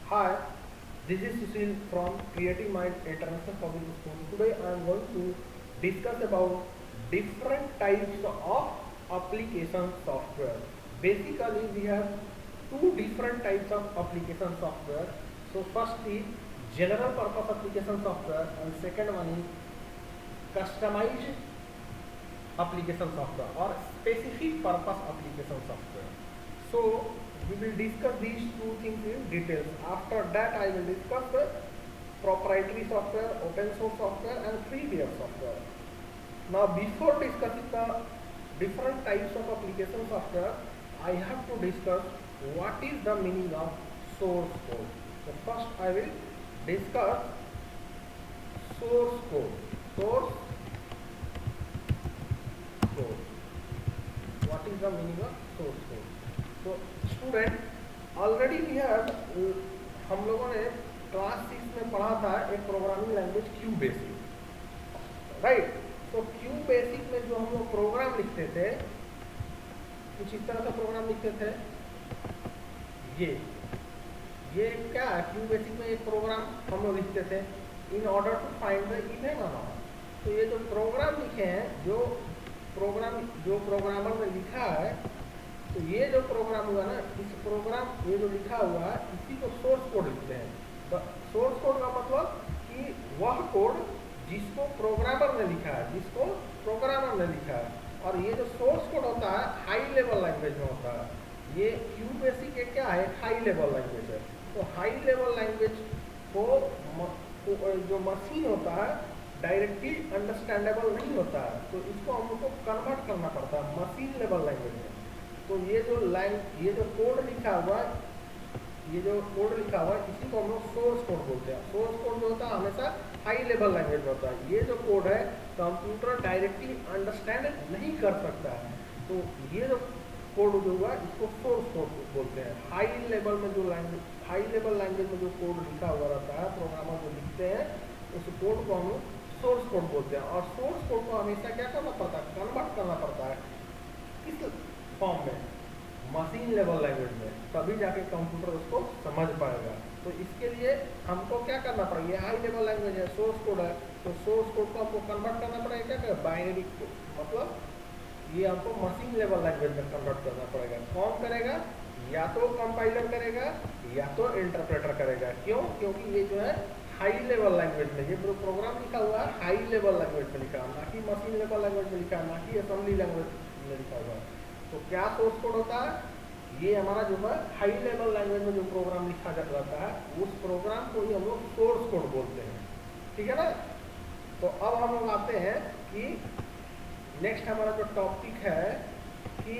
Hi, this is Sushil from Creative Mind International Public School. Today I am going to discuss about different types of application software. Basically, we have two different types of application software. So first is general purpose application software and second one is customized application software or specific purpose application software. So we will discuss these two things in details. After that I will discuss the proprietary software, open source software and freeware software. Now before discussing the different types of application software, I have to discuss what is the meaning of source code. So first I will discuss source code. Source code. What is the meaning of source code? So student already we have हम लोगों ने class 6 में पढ़ा था एक programming language QBasic, right? तो QBasic में जो हम लोग प्रोग्राम लिखते थे कुछ इस तरह का प्रोग्राम लिखते थे। ये क्या है? क्यू बेसिक में एक प्रोग्राम हम लोग लिखते थे in order to find the even amount. तो ये जो प्रोग्राम लिखे हैं, जो प्रोग्रामर ने लिखा है, तो ये जो प्रोग्राम हुआ ना, इस प्रोग्राम ये जो लिखा हुआ है इसी को सोर्स कोड लिखते हैं। सोर्स कोड का मतलब कि वह कोड जिसको प्रोग्रामर ने लिखा है, और ये जो सोर्स कोड होता है हाई लेवल लैंग्वेज में होता है। ये क्यू बेसिक क्या है? हाई लेवल लैंग्वेज है। तो हाई लेवल लैंग्वेज को जो मशीन होता है डायरेक्टली अंडरस्टैंडेबल नहीं होता है, तो इसको हम लोग को कन्वर्ट करना पड़ता है मशीन लेवल लैंग्वेज में। तो ये जो कोड लिखा हुआ है, इसी को हम लोग सोर्स कोड बोलते हैं। सोर्स कोड जो होता है हमेशा हाई लेवल लैंग्वेज में होता है। ये जो कोड है कंप्यूटर डायरेक्टली अंडरस्टैंड नहीं कर सकता है, तो ये जो कोड जो हुआ इसको सोर्स कोड बोलते हैं। हाई लेवल लैंग्वेज में जो कोड लिखा हुआ रहता है, प्रोग्रामर जो लिखते हैं, उस कोड को हम लोग सोर्स कोड बोलते हैं। और सोर्स कोड को हमेशा क्या करना पड़ता है? कन्वर्ट करना पड़ता है किस फॉर्म में? मशीन लेवल लैंग्वेज में, तभी जाके कंप्यूटर उसको समझ पाएगा। तो इसके लिए हमको क्या करना पड़ेगा? ये हाई लेवल लैंग्वेज है, सोर्स कोड है, तो सोर्स कोड को आपको कन्वर्ट करना पड़ेगा क्या? बाइनरी, मतलब ये आपको मशीन लेवल लैंग्वेज में कन्वर्ट करना पड़ेगा। कौन करेगा? या तो कंपाइलर करेगा या तो इंटरप्रेटर करेगा। क्यों? क्योंकि ये जो है हाई लेवल लैंग्वेज में, ये प्रोग्राम लिखा हुआ है हाई लेवल लैंग्वेज में लिखा है, ना कि मशीन लेवल लैंग्वेज में लिखा है, ना कि असेंबली लैंग्वेज में लिखा हुआ है। तो क्या सोर्स कोड होता है? ये हमारा जो है हाई लेवल लैंग्वेज में जो प्रोग्राम लिखा जाता है, उस प्रोग्राम को ही हम लोग सोर्स कोड बोलते हैं। ठीक है ना? तो अब हम लोग आते हैं कि नेक्स्ट हमारा जो टॉपिक है कि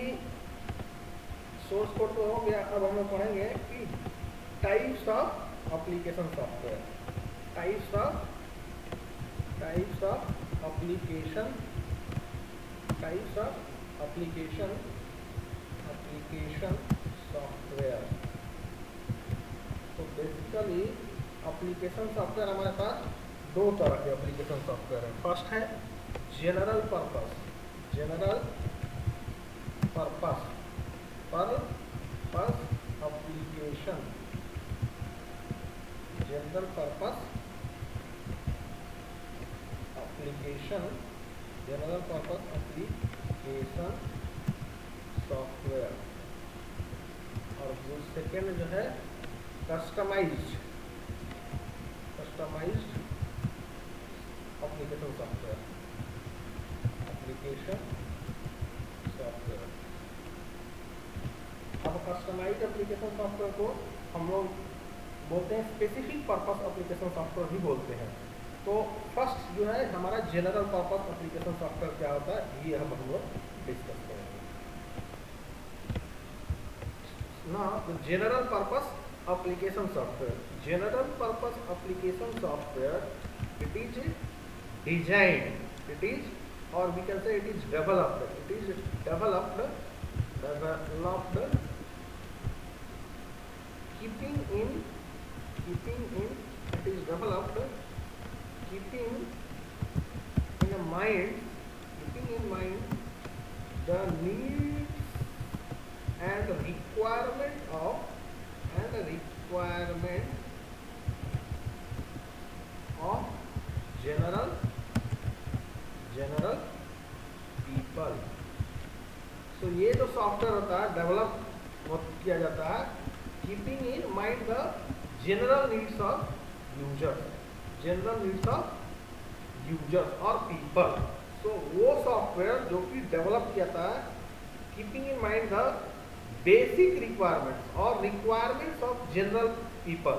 सोर्स कोड तो हो गया। अब हम लोग पढ़ेंगे कि types of application software. Types of application software. तो बेसिकली एप्लीकेशन सॉफ्टवेयर हमारे पास दो तरह के एप्लीकेशन सॉफ्टवेयर है। फर्स्ट है general purpose application. General purpose application software. और जो सेकेंड जो है कस्टमाइज्ड एप्लीकेशन सॉफ्टवेयर। अब कस्टमाइज्ड एप्लीकेशन सॉफ्टवेयर को हम लोग बोलते हैं स्पेसिफिक पर्पस एप्लीकेशन सॉफ्टवेयर भी बोलते हैं। तो फर्स्ट जो है हमारा जनरल पर्पस एप्लीकेशन सॉफ्टवेयर क्या होता है, ये हम लोग डिस्कस करेंगे ना। General purpose application software, it is designed, or we can say it is developed, keeping in mind the needs and requirement of requirement of general people. So ये जो सॉफ्टवेयर होता है डेवलप किया जाता है keeping in mind the general needs of users और people. So वो software जो कि डेवलप किया था keeping in mind the basic requirements और requirements of general people.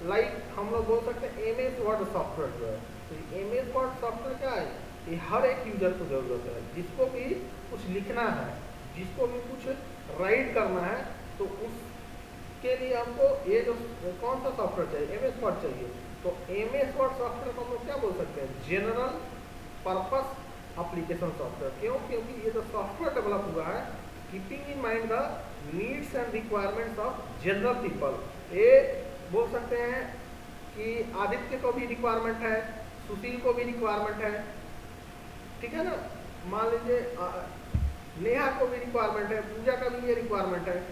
Like हम लोग बोल सकते हैं MS वर्ड सॉफ्टवेयर जो है, तो MS वर्ड सॉफ्टवेयर क्या है, ये हर एक यूजर को जरूरत है, जिसको भी कुछ लिखना है, जिसको भी कुछ राइट करना है, तो उसके लिए हमको ये जो कौन सा सॉफ्टवेयर चाहिए, MS वर्ड चाहिए। तो MS वर्ड सॉफ्टवेयर को हम लोग क्या बोल सकते हैं, जनरल पर्पस एप्लीकेशन सॉफ्टवेयर। क्यों? क्योंकि ये जो सॉफ्टवेयर डेवलप हुआ है keeping in mind the needs and requirements of general people. ये बोल सकते हैं कि आदित्य को भी रिक्वायरमेंट है, सुशील को भी रिक्वायरमेंट है, ठीक है ना, मान लीजिए नेहा को भी रिक्वायरमेंट है, पूजा का भी ये रिक्वायरमेंट है,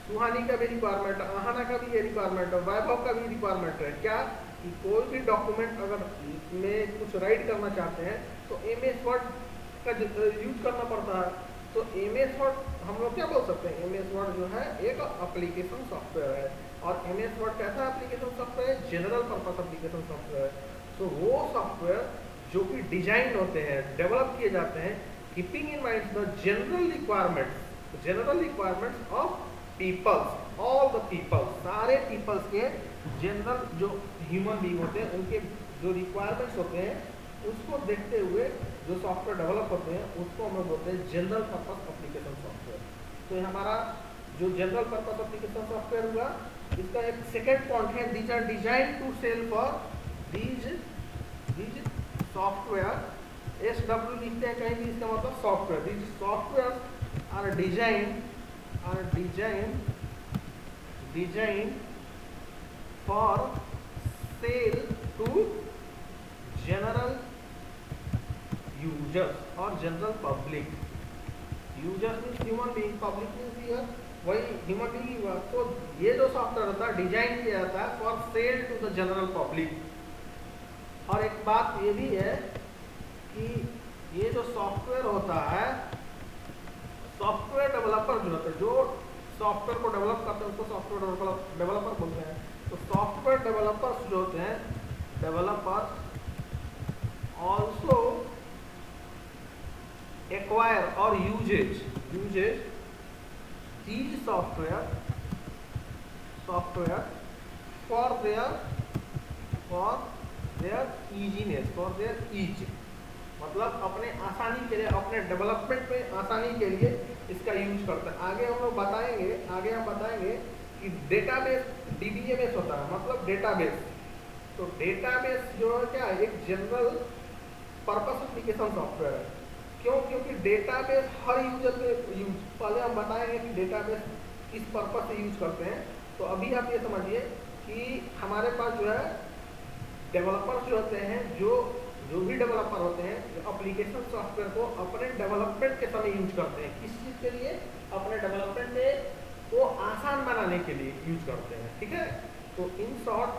सुहानी का भी रिक्वायरमेंट है, आहाना का भी ये रिक्वायरमेंट है, वैभव का भी रिक्वायरमेंट है। क्या कि कोई भी डॉक्यूमेंट अगर में कुछ राइट करना चाहते हैं तो MS वर्ड का यूज करना पड़ता है। तो MS वर्ड हम लोग क्या बोल सकते हैं, MS वर्ड जो है एक एप्लीकेशन सॉफ्टवेयर है। और MS वर्ड कैसा एप्लीकेशन सॉफ्टवेयर है, जनरल पर्पस एप्लीकेशन सॉफ्टवेयर है। तो वो सॉफ्टवेयर जो कि डिजाइन होते हैं, डेवलप किए जाते हैं keeping in mind the general requirements of peoples, all the peoples, सारे पीपल्स के जनरल जो ह्यूमन बीइंग होते हैं उनके जो रिक्वायरमेंट्स होते हैं उसको देखते हुए जो सॉफ्टवेयर डेवलप होते हैं उसको हम लोग बोलते हैं जनरल पर्पस एप्लीकेशन सॉफ्टवेयर। तो ये हमारा जो जनरल पर्पस एप्लीकेशन सॉफ्टवेयर हुआ, इसका एक सेकेंड पॉइंट है, these are design to sell for these software, SW लिखते हैं कहीं भी, इसका मतलब software. These software are design for sale to general users और general public. Users means human being, public means here वही ह्यूमन बीइंग हुआ। तो ये जो सॉफ्टवेयर होता है डिजाइन किया जाता है for sale to the general public. और एक बात ये भी है कि ये जो सॉफ्टवेयर होता है, सॉफ्टवेयर डेवलपर जो होते हैं, जो सॉफ्टवेयर को डेवलप करते हैं उसको सॉफ्टवेयर डेवलपर बोलते हैं। तो सॉफ्टवेयर डेवलपर्स जो होते हैं, developers also acquire or uses these software for their easiness, for their ease, मतलब अपने आसानी के लिए, अपने डेवलपमेंट में आसानी के लिए इसका यूज करते हैं। आगे हम बताएंगे कि डेटाबेस DBMS होता है, मतलब डेटाबेस। तो डेटाबेस जो है क्या है, एक जनरल पर्पस एप्लीकेशन सॉफ्टवेयर है। क्यों? क्योंकि डेटाबेस हर यूजर के यूज, पहले हम बताएंगे कि डेटाबेस किस पर्पस से यूज करते हैं। तो अभी आप ये समझिए कि हमारे पास जो है डेवलपर्स जो होते हैं, जो भी डेवलपर होते हैं, जो एप्लीकेशन सॉफ्टवेयर को अपने डेवलपमेंट के समय यूज करते हैं। किस चीज़ के लिए? अपने डेवलपमेंट को आसान बनाने के लिए यूज करते हैं, ठीक है। तो in short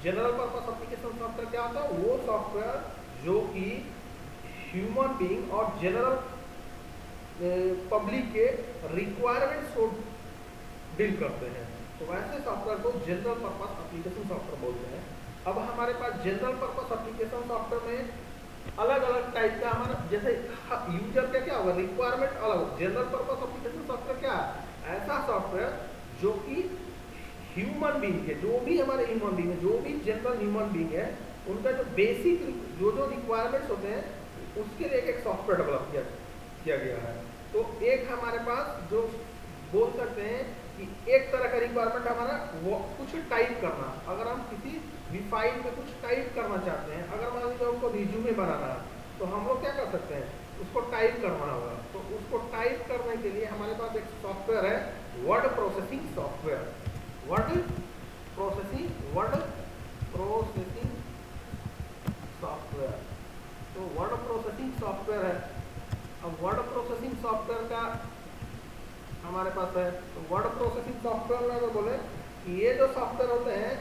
general purpose application software क्या होता है, वो सॉफ्टवेयर जो कि ह्यूमन बीइंग और जनरल पब्लिक के रिक्वायरमेंट्स को डील करते हैं। तो वैसे सॉफ्टवेयर को जनरल पर्पस एप्लीकेशन सॉफ्टवेयर बोलते हैं। अब हमारे पास जनरल पर्पस एप्लीकेशन सॉफ्टवेयर में अलग अलग टाइप का हमारा, जैसे यूजर का क्या होगा, रिक्वायरमेंट अलग। जनरल पर्पस एप्लीकेशन सॉफ्टवेयर क्या है, ऐसा सॉफ्टवेयर जो कि ह्यूमन बीइंग है, जो भी हमारे ह्यूमन बीइंग है, जो भी जनरल ह्यूमन बीइंग है, उनका जो बेसिक जो रिक्वायरमेंट्स होते हैं उसके लिए एक सॉफ्टवेयर डेवलप किया गया है। तो एक हमारे पास जो बोल सकते हैं कि एक तरह का रिक्वायरमेंट हमारा वो कुछ टाइप करना, अगर हम किसी भी फाइल में कुछ टाइप करना चाहते हैं, अगर मान लीजिए हमको रिज्यूमे बनाना है, तो हम लोग क्या कर सकते हैं, उसको टाइप करना होगा। तो उसको टाइप करने के लिए हमारे पास एक सॉफ्टवेयर है, word processing software. Word processing software, तो वर्ड प्रोसेसिंग सॉफ्टवेयर है। अब वर्ड प्रोसेसिंग सॉफ्टवेयर का हमारे पास है, तो वर्ड प्रोसेसिंग सॉफ्टवेयर में अगर बोले कि ये जो सॉफ्टवेयर होते हैं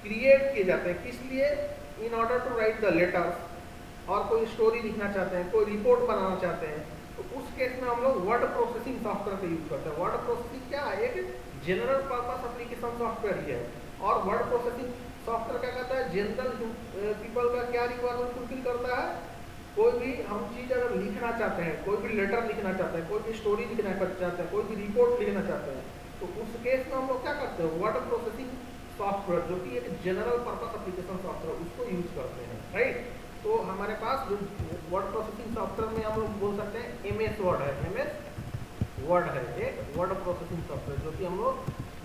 क्रिएट किए जाते हैं किस लिए, in order to write the letters, और कोई स्टोरी लिखना चाहते हैं, कोई रिपोर्ट बनाना चाहते हैं, तो उस केस में हम लोग वर्ड प्रोसेसिंग सॉफ्टवेयर का यूज करते हैं। वर्ड प्रोसेसिंग क्या है, एक जनरल पर्पस एप्लीकेशन सॉफ्टवेयर ही है। और वर्ड प्रोसेसिंग सॉफ्टवेयर क्या करता है, जनरल पीपल का क्या रिक्वायरमेंट फुलफिल करता है, कोई भी हम चीज अगर लिखना चाहते हैं, कोई भी लेटर लिखना चाहते हैं, कोई भी स्टोरी लिखना चाहते हैं, कोई भी रिपोर्ट लिखना चाहते हैं, तो उस केस में हम लोग क्या करते हैं, वर्ड प्रोसेसिंग सॉफ्टवेयर जो कि एक जनरल पर्पस एप्लीकेशन सॉफ्टवेयर उसको यूज करते हैं, राइट। तो हमारे पास जो वर्ड प्रोसेसिंग सॉफ्टवेयर में हम लोग बोल सकते हैं MS वर्ड है, MS वर्ड है एक वर्ड प्रोसेसिंग सॉफ्टवेयर जो कि हम लोग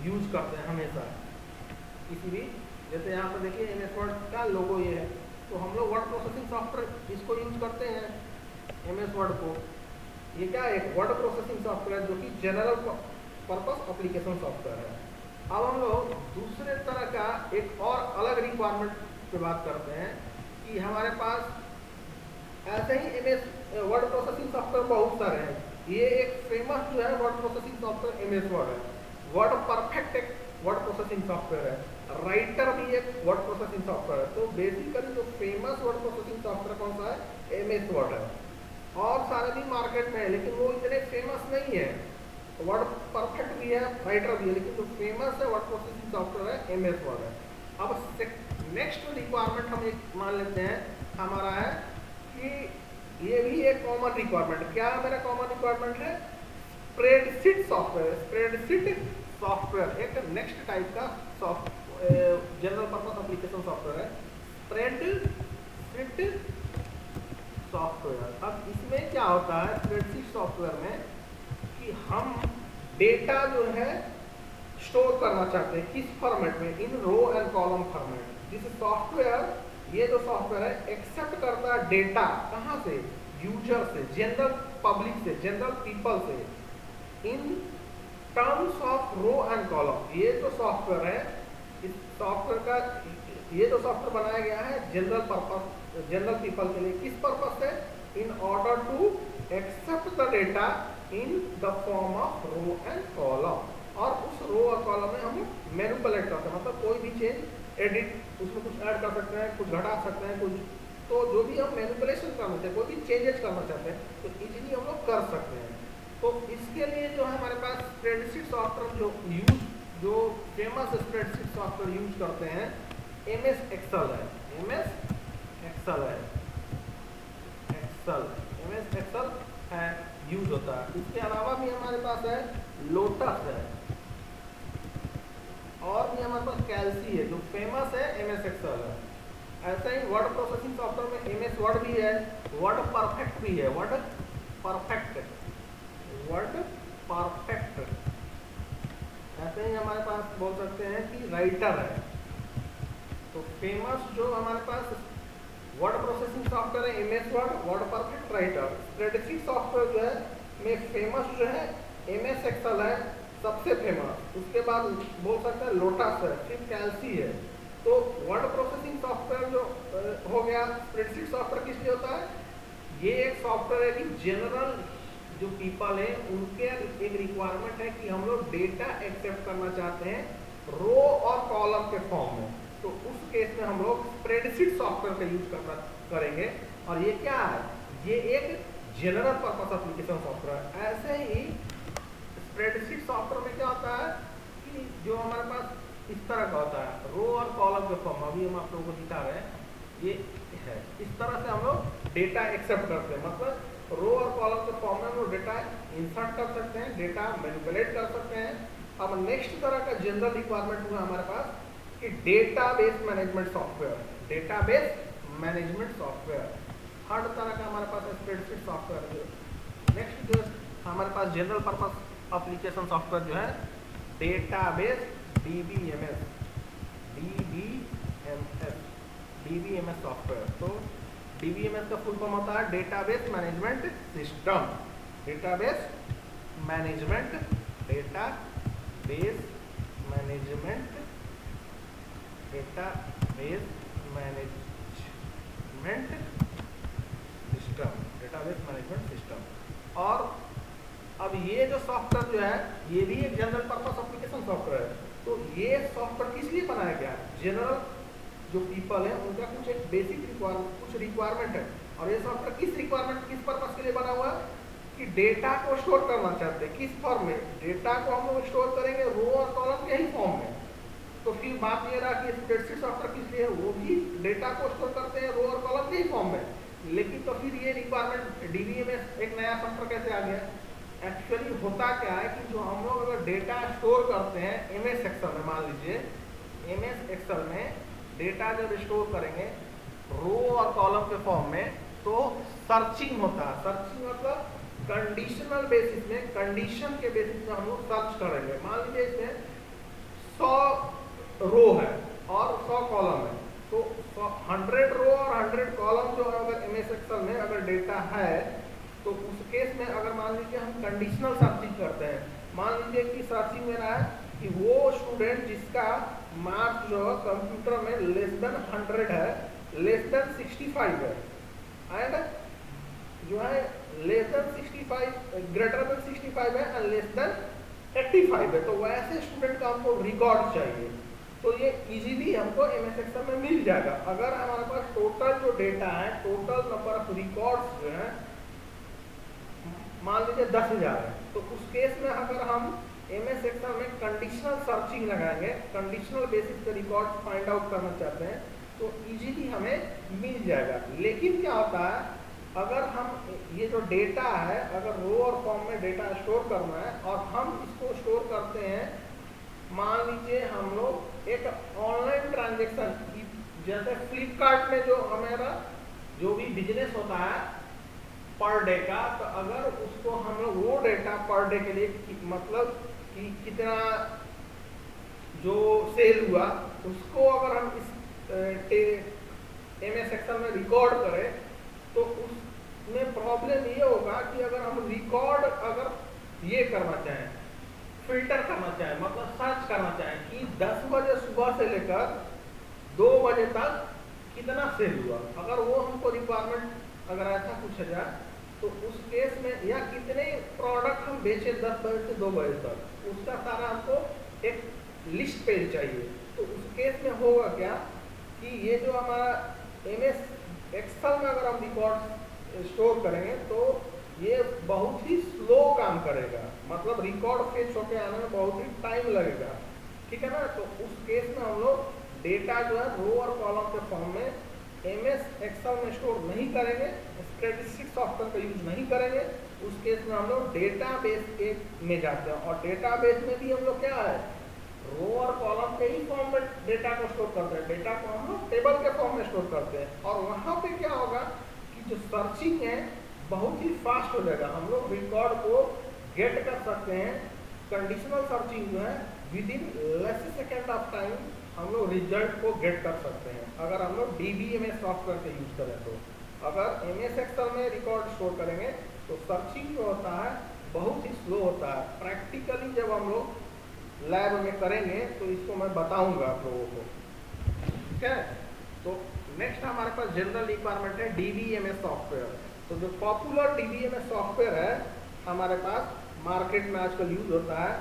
यूज करते हैं हमेशा किसी भी, जैसे यहाँ पर देखिए MS वर्ड का लोगो ये है, तो हम लोग वर्ड प्रोसेसिंग सॉफ्टवेयर इसको यूज करते हैं MS वर्ड को। ये क्या है, एक वर्ड प्रोसेसिंग सॉफ्टवेयर जो कि जनरल पर्पस एप्लीकेशन सॉफ्टवेयर है। अब हम लोग दूसरे तरह का एक और अलग रिक्वायरमेंट पे बात करते हैं कि हमारे पास ऐसे ही MS वर्ड प्रोसेसिंग सॉफ्टवेयर बहुत सारे हैं। ये एक फेमस जो है word processing software MS word है। वर्ड परफेक्ट एक वर्ड प्रोसेसिंग सॉफ्टवेयर है, राइटर भी एक वर्ड प्रोसेसिंग सॉफ्टवेयर है। तो बेसिकली जो फेमस वर्ड प्रोसेसिंग सॉफ्टवेयर कौन सा है, MS वर्ड है। और सारे भी मार्केट में है लेकिन वो इतने फेमस नहीं है। वर्ड परफेक्ट भी है, राइटर भी है, लेकिन जो फेमस है वर्ड प्रोसेसिंग सॉफ्टवेयर है MS वर्ड है। अब नेक्स्ट रिक्वायरमेंट हम एक मान लेते हैं हमारा है कि ये भी एक कॉमन रिक्वायरमेंट, क्या मेरा कॉमन रिक्वायरमेंट है, स्प्रेडशीट सॉफ्टवेयर। स्प्रेडशीट सॉफ्टवेयर एक नेक्स्ट टाइप का जनरल पर्पस एप्लीकेशन सॉफ्टवेयर है, स्प्रेडशीट सॉफ्टवेयर। अब इसमें क्या होता है स्प्रेडशीट सॉफ्टवेयर में कि हम डेटा जो है स्टोर करना चाहते हैं किस फॉर्मेट में, in row and column format. This software, ये जो सॉफ्टवेयर है एक्सेप्ट करता है डेटा कहाँ से, यूजर से, जनरल पब्लिक से, जनरल पीपल से, in terms of row and column. ये जो सॉफ्टवेयर है, इस सॉफ्टवेयर का ये जो सॉफ्टवेयर बनाया गया है जनरल पर्पस, जनरल पीपल के लिए, किस पर्पस से, in order to accept the data in the form of row and column. और उस रो और कॉलम में हम मैनिपुलेट करते हैं, मतलब कोई भी चेंज एडिट, उसमें कुछ ऐड कर सकते हैं, कुछ घटा सकते हैं, कुछ तो जो भी हम मैनिपुलेशन करना चाहते हैं, कोई भी चेंजेस करना चाहते हैं तो इजीली हम लोग कर सकते हैं। तो इसके लिए जो है हमारे पास स्प्रेडशीट सॉफ्टवेयर जो फेमस स्प्रेडशीट सॉफ्टवेयर यूज करते हैं MS एक्सेल है, MS एक्सेल है, MS एक्सेल है यूज होता है। इसके अलावा भी हमारे पास है लोटस है, और भी हमारे पास कैल्सी है जो फेमस है MS एक्सेल है। ऐसा ही वर्ड प्रोसेसिंग सॉफ्टवेयर में MS वर्ड भी है, वर्ड परफेक्ट भी है, वर्ड परफेक्ट। ऐसे ही हमारे पास बोल सकते हैं कि राइटर है। तो फेमस जो हमारे पास वर्ड प्रोसेसिंग सॉफ्टवेयर है MS word, word perfect, writer. Spreadsheet software जो है में फेमस जो है MS एक्सेल है सबसे फेमस, उसके बाद बोल सकते हैं लोटस है, फिर कैल्सी है। तो वर्ड प्रोसेसिंग सॉफ्टवेयर जो हो गया, स्प्रेडशीट सॉफ्टवेयर किस लिए होता है, ये एक सॉफ्टवेयर है कि जनरल जो पीपल है उनके एक रिक्वायरमेंट है कि हम लोग डेटा एक्सेप्ट करना चाहते हैं रो और कॉलम के फॉर्म में, तो उस केस में हम लोग स्प्रेडशीट सॉफ्टवेयर का यूज करेंगे। और ये क्या है, ये एक जनरल पर्पस एप्लीकेशन सॉफ्टवेयर। ऐसे ही स्प्रेडशीट सॉफ्टवेयर में क्या होता है कि जो हमारे पास इस तरह का होता है रो और कॉलम के फॉर्म, अभी हम आप लोगों को दिखा रहे हैं, ये है इस तरह से हम लोग डेटा एक्सेप्ट करते हैं, मतलब रो और कॉलम के फॉर्म में हम लोग डेटा इंसर्ट कर सकते हैं, डेटा मैनिपुलेट कर सकते हैं। अब नेक्स्ट तरह का जनरल रिक्वायरमेंट हुआ हमारे पास कि database management software, database management software. Third तरह का हमारे पास स्प्रेडशीट सॉफ्टवेयर। नेक्स्ट जो हमारे पास जनरल पर्पस एप्लीकेशन सॉफ्टवेयर जो है डेटाबेस DBMS सॉफ्टवेयर। तो DBMS का फुल फॉर्म होता है database management system. Database management system. और अब ये जो सॉफ्टवेयर जो है ये भी एक जनरल पर्पस एप्लीकेशन सॉफ्टवेयर है। तो तो ये सॉफ्टवेयर किस लिए बनाया गया है? जनरल जो पीपल है उनका कुछ एक बेसिक रिक्वायरमेंट है, और ये सॉफ्टवेयर किस पर्पस के लिए बना हुआ है कि डेटा को स्टोर करना चाहते हैं। किस फॉर्म में? डेटा को हम लोग स्टोर करेंगे रो और कॉलम के ही फॉर्म में। तो फिर बात ये रहा कि स्प्रेडशीट सॉफ्टवेयर किस लिए है? वो भी डेटा को स्टोर करते हैं रो और कॉलम के ही फॉर्म में। लेकिन तो फिर ये रिक्वायरमेंट डीबीएमएस एक नया सॉफ्टवेयर कैसे आ गया? एक्चुअली होता क्या है कि जो हम लोग अगर डेटा स्टोर करते हैं एमएस एक्सेल में, मान लीजिए एमएस एक्सेल में डेटा जब स्टोर करेंगे रो और कॉलम के फॉर्म में, तो सर्चिंग होता है। सर्चिंग मतलब कंडीशनल बेसिस में, कंडीशन के बेसिस में हम लोग सर्च करेंगे। मान लीजिए इसमें 100 रो है और 100 कॉलम है, तो 100 रो और 100 कॉलम जो है अगर एमएस एक्सेल में अगर डेटा है, तो उस केस में अगर मान लीजिए हम कंडीशनल सर्चिंग करते हैं, मान लीजिए कि सर्चिंग में रहा है कि वो स्टूडेंट जिसका मार्क्स जो है कंप्यूटर में लेस देन 100 है, लेस देन 65 है, एंड जो है लेस देन 65, ग्रेटर देन 65 है एंड लेस देन 85 है, तो वैसे स्टूडेंट का हमको रिकॉर्ड चाहिए। तो ये इजीली हमको एमएस एक्सेल में मिल जाएगा। अगर हमारे पास टोटल जो डेटा है, टोटल नंबर ऑफ रिकॉर्ड्स जो है मान लीजिए 10,000 है, तो उस केस में अगर हम एमएस एक्सेल में कंडीशनल सर्चिंग लगाएंगे, कंडीशनल बेसिस पे रिकॉर्ड फाइंड आउट करना चाहते हैं, तो इजीली हमें मिल जाएगा। लेकिन क्या होता है, अगर हम ये जो डेटा है अगर रो और फॉर्म में डेटा स्टोर करना है और हम इसको स्टोर करते हैं, मान लीजिए हम लोग एक ऑनलाइन ट्रांजेक्शन, जैसे फ्लिपकार्ट में जो हमारा जो भी बिजनेस होता है पर डे का, तो अगर उसको हम लोग वो डेटा पर डे के लिए मतलब कि कितना जो सेल हुआ उसको अगर हम इस एमएस एक्सेल में रिकॉर्ड करें, तो उसमें प्रॉब्लम ये होगा कि अगर हम रिकॉर्ड अगर ये करना चाहें, फिल्टर करना चाहें, मतलब सर्च करना चाहें कि 10 बजे सुबह से लेकर 2 बजे तक कितना सेल हुआ, अगर वो हमको रिक्वायरमेंट अगर ऐसा पूछा जाए, तो उस केस में या कितने प्रोडक्ट हम बेचे 10 बजे से 2 बजे तक, उसका सारा हमको एक लिस्ट पेज चाहिए। तो उस केस में होगा क्या कि ये जो हमारा एमएस एक्सेल में अगर हम रिकॉर्ड स्टोर करेंगे तो ये बहुत ही स्लो काम करेगा, मतलब रिकॉर्ड फेच होके आने में बहुत ही टाइम लगेगा, ठीक है ना। तो उस केस में हम लोग डेटा जो है रो और कॉलम के फॉर्म में एमएस एक्सेल में स्टोर नहीं करेंगे, स्प्रेडशीट सॉफ्टवेयर का यूज नहीं करेंगे। उस केस में हम लोग डेटाबेस में जाते हैं, और डेटाबेस में भी हम लोग क्या है रो और कॉलम के ही फॉर्म में डेटा को स्टोर करते हैं, डेटा को हम लोग टेबल के फॉर्म में स्टोर करते हैं। और वहाँ पे क्या होगा कि जो सर्चिंग है बहुत ही फास्ट हो जाएगा, हम लोग रिकॉर्ड को गेट कर सकते हैं। कंडीशनल सर्चिंग जो है with in less second of time हम लोग रिजल्ट को गेट कर सकते हैं, अगर हम लोग डीबीएमएस सॉफ्टवेयर का यूज करें तो। अगर एमएस एक्सेल में रिकॉर्ड स्टोर करेंगे तो सर्चिंग जो होता है बहुत ही स्लो होता है। प्रैक्टिकली जब हम लोग लैब में करेंगे तो इसको मैं बताऊंगा आप लोगों को, ठीक है। तो नेक्स्ट हमारे पास जनरल रिक्वायरमेंट है डीबीएमएस सॉफ्टवेयर। तो जो पॉपुलर डीबीएमएस सॉफ्टवेयर है हमारे पास मार्केट में आजकल यूज होता है,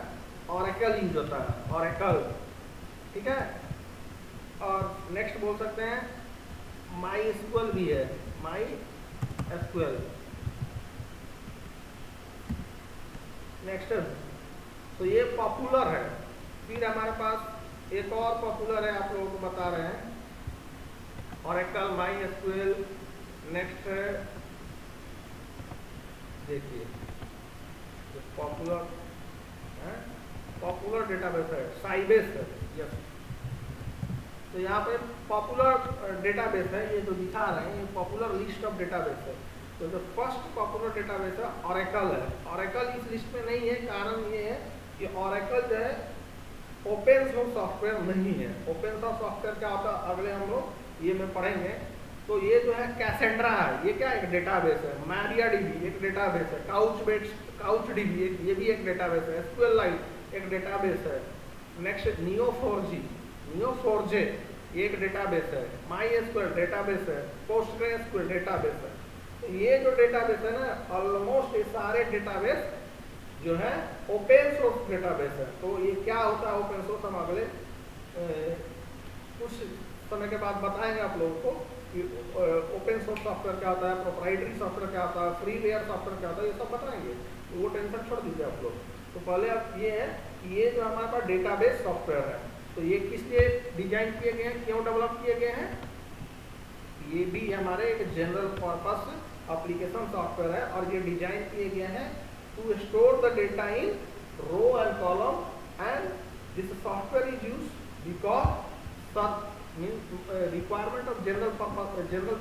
ऑरेकल यूज होता है, ऑरेकल, ठीक है। और नेक्स्ट बोल सकते हैं माई एसक्यूएल भी है, माई एसक्यूएल। नेक्स्ट तो ये पॉपुलर है। फिर हमारे पास एक और पॉपुलर है, आप लोगों को बता रहे हैं, ऑरेकल, माई एसक्यूएल। नेक्स्ट है देखिए पॉपुलर है, पॉपुलर डेटाबेस है, साइबेस है, यस। तो यहाँ पे पॉपुलर डेटाबेस है, ये जो दिखा रहे हैं ये पॉपुलर लिस्ट ऑफ डेटाबेस है। तो जो फर्स्ट पॉपुलर डेटाबेस है ऑरेकल है। ऑरेकल इस लिस्ट में नहीं है, कारण ये है कि ऑरेकल जो है ओपन सोर्स सॉफ्टवेयर नहीं है। ओपन सोर्स सॉफ्टवेयर क्या होता है अगले हम लोग ये में पढ़ेंगे। तो ये जो है कैसेंड्रा है, ये क्या एक डेटाबेस है। MariaDB एक डेटाबेस है। काउचडीबी ये भी एक डेटाबेस है। SQLite एक डेटाबेस है। नेक्स्ट Neo4j ये एक डेटाबेस है। MySQL डेटाबेस है। PostgreSQL डेटाबेस है। तो ये जो डेटाबेस है ना, ऑलमोस्ट ये सारे डेटाबेस जो है ओपन सोर्स डेटाबेस है। तो ये क्या होता है ओपन सोर्स, हम अगले कुछ समय के बाद बताएंगे आप लोगों को कि ओपन सोर्स सॉफ्टवेयर क्या होता है, प्रोप्राइटरी सॉफ्टवेयर क्या होता है, फ्रीवेयर सॉफ्टवेयर क्या होता है, ये सब बताएंगे, तो वो टेंशन छोड़ दीजिए आप लोग। तो पहले अब ये है कि ये जो हमारे पास डेटाबेस सॉफ्टवेयर है, तो ये किस लिए डिजाइन किए गए हैं, क्यों डेवलप किए गए हैं, ये भी हमारे एक जनरल पर्पस एप्लीकेशन सॉफ्टवेयर है और ये डिजाइन किए गए हैं to store the data in row and column, and this software is used because requirement of general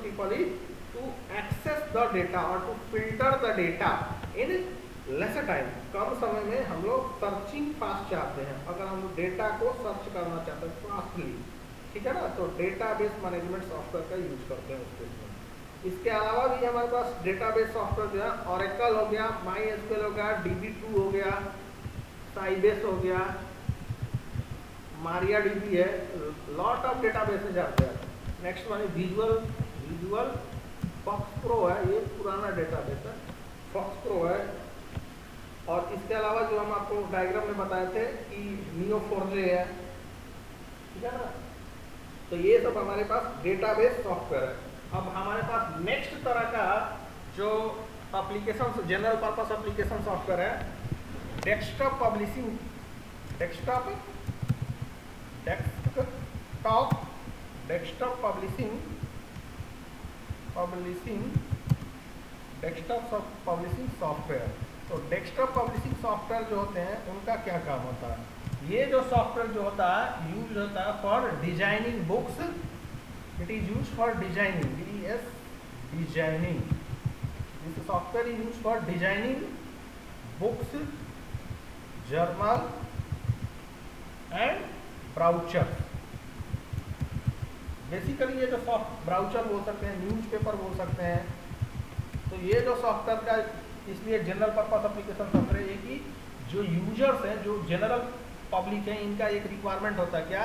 people is to access the data or to filter the data in lesser time। कम समय में हम लोग searching fast चाहते हैं, अगर हम data को search करना चाहते हैं फास्टली, ठीक है ना, तो डेटाबेस मैनेजमेंट सॉफ्टवेयर का यूज करते हैं उसके लिए। इसके अलावा भी हमारे पास डेटाबेस सॉफ्टवेयर जो है ओरेकल हो गया, MySQL हो गया, DB2 हो गया, साइबेस हो गया, MariaDB है, लॉट ऑफ डेटाबेसेज आते हैं। Next one Visual FoxPro है, ये पुराना डेटाबेस है, फॉक्स प्रो है। और इसके अलावा जो हम आपको डायग्राम में बताए थे कि Neo4j है, ठीक है ना, तो ये सब हमारे पास डेटाबेस सॉफ्टवेयर है। अब हमारे पास नेक्स्ट तरह का जो application general purpose application software है, desktop publishing, desktop publishing software. तो डेस्कटॉप पब्लिशिंग सॉफ्टवेयर जो होते हैं उनका क्या काम होता है, ये जो सॉफ्टवेयर जो होता है यूज होता है for designing books, it is use for designing, designing, this software is use for designing books, journal and brochure. Basically ये जो सॉफ्ट ब्राउचर बोल सकते हैं, न्यूज़पेपर बोल सकते हैं, तो ये जो सॉफ्टवेयर का इसलिए जनरल पर्पस एप्लीकेशन सॉफ्टवेयर है कि जो यूजर्स हैं, जो जनरल पब्लिक है, इनका एक रिक्वायरमेंट होता है क्या,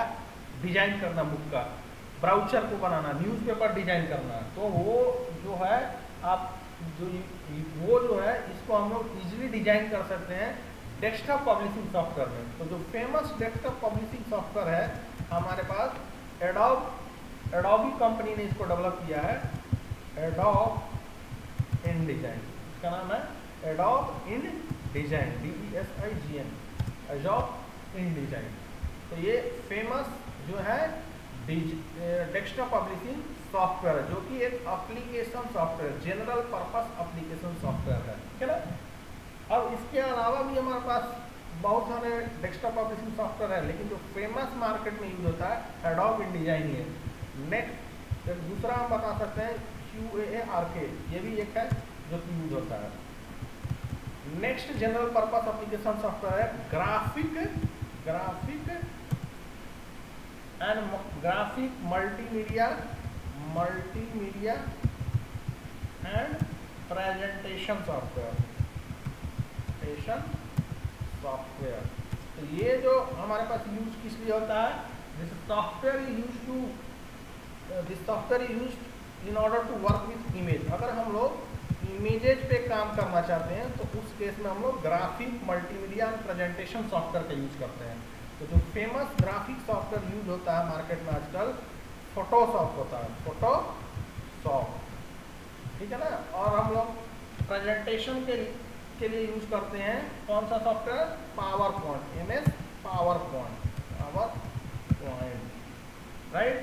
डिजाइन करना बुक का, ब्राउचर को बनाना, न्यूज़पेपर डिजाइन करना। तो वो जो है आप वो जो है इसको हम लोग ईजिली डिजाइन कर सकते हैं डेस्कटॉप पब्लिशिंग सॉफ्टवेयर में। तो जो फेमस डेस्कटॉप पब्लिशिंग सॉफ्टवेयर है हमारे पास, एडोबी कंपनी ने इसको डेवलप किया है, एडोब InDesign, इसका नाम है adobe InDesign, DESIGN, adobe InDesign। तो ये फेमस जो है डेस्कटॉप पब्लिशिंग सॉफ्टवेयर है, जो कि एक application software, general purpose application software है, ठीक है ना। अब इसके अलावा भी हमारे पास बहुत सारे डेस्कटॉप पब्लिशिंग सॉफ्टवेयर है, लेकिन जो फेमस मार्केट में यूज होता है एडोब InDesign है। नेक्स्ट दूसरा हम बता सकते हैं QAARK, ये भी एक है जो कि यूज होता है। Next general purpose application software है graphic multimedia and presentation software. तो ये जो हमारे पास यूज किस लिए होता है, this software is used in order to work with image. अगर हम लोग इमेजेज पे काम करना चाहते हैं तो उस केस में हम लोग graphic multimedia and presentation software का यूज करते हैं। तो जो फेमस ग्राफिक सॉफ्टवेयर यूज होता है मार्केट में आजकल, फोटोशॉप होता है, फोटोशॉप, ठीक है ना। और हम लोग प्रेजेंटेशन के लिए यूज करते हैं कौन सा software, power point, MS power point, right.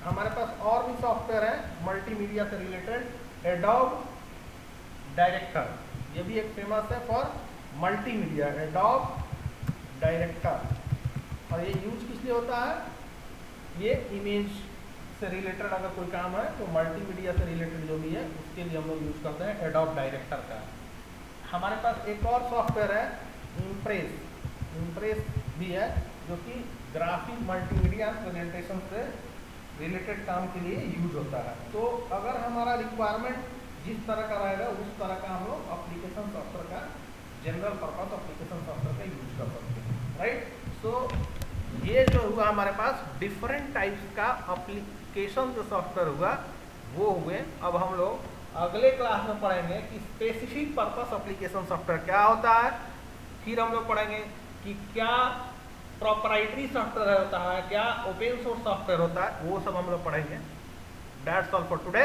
हमारे पास और भी सॉफ्टवेयर है मल्टीमीडिया से रिलेटेड, एडोब डायरेक्टर, ये भी एक फेमस है फॉर मल्टीमीडिया, एडोब डायरेक्टर। और ये यूज किस लिए होता है, ये इमेज से रिलेटेड अगर कोई काम है तो मल्टीमीडिया से रिलेटेड जो भी है उसके लिए हम लोग यूज करते हैं एडोब डायरेक्टर का। हमारे पास एक और सॉफ्टवेयर है इम्प्रेस भी है, जो कि ग्राफिक मल्टीमीडिया प्रेजेंटेशन से रिलेटेड काम के लिए यूज होता है। तो अगर हमारा रिक्वायरमेंट जिस तरह का रहेगा उस तरह का हम लोग एप्लीकेशन सॉफ्टवेयर का, जनरल पर्पस एप्लीकेशन सॉफ्टवेयर का यूज कर सकते हैं, राइट। सो ये जो हुआ हमारे पास डिफरेंट टाइप्स का एप्लीकेशन जो सॉफ्टवेयर हुआ वो हुए। अब हम लोग अगले क्लास में पढ़ेंगे कि स्पेसिफिक पर्पस एप्लीकेशन सॉफ्टवेयर क्या होता है, फिर हम लोग पढ़ेंगे कि क्या प्रोप्राइटरी सॉफ्टवेयर होता है, क्या ओपन सोर्स सॉफ्टवेयर होता है, वो सब हम लोग पढ़ेंगे। That's all for today.